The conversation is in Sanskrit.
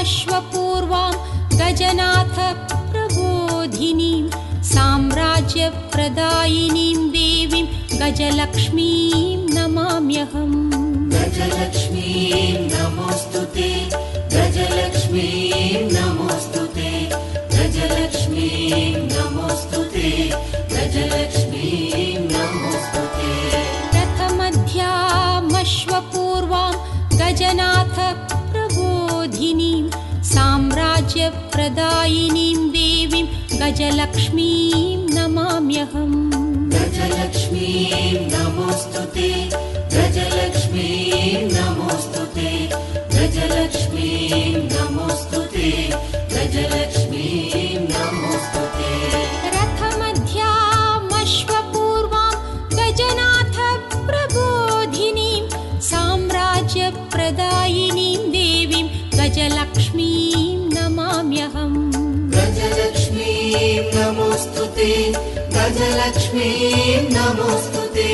गजनाथप्रदायिनीं गजनाथप्रबोधिनीं साम्राज्यप्रदायिनीं देवीं गजलक्ष्मीं नमाम्यहम्। गजलक्ष्मीं नमोऽस्तुते, गजलक्ष्मीं नमोऽस्तुते, गजलक्ष्मीं नमोऽस्तुते, गजलक्ष्मीं नमोऽस्तुते। रथमध्यामश्वपूर्वां गजनाथप्रबोधिनीं साम्राज्यप्रदायिनीं देवीं गजलक्ष्मीं नमाम्यहम्। गजलक्ष्मीं नमोऽस्तुते, गजलक्ष्मीं नमोऽस्तुते, गजलक्ष्मीं नमोऽस्तुते, गजलक्ष्मीं नमोऽस्तुते। रथमध्यामश्वपूर्वां गजनाथप्रबोधिनीं साम्राज्यप्रदायिनीं देवीं गजलक्ष्मीं नमाम्यहम्। गजलक्ष्मीं नमोऽस्तुते, गजलक्ष्मीं नमोऽस्तुते।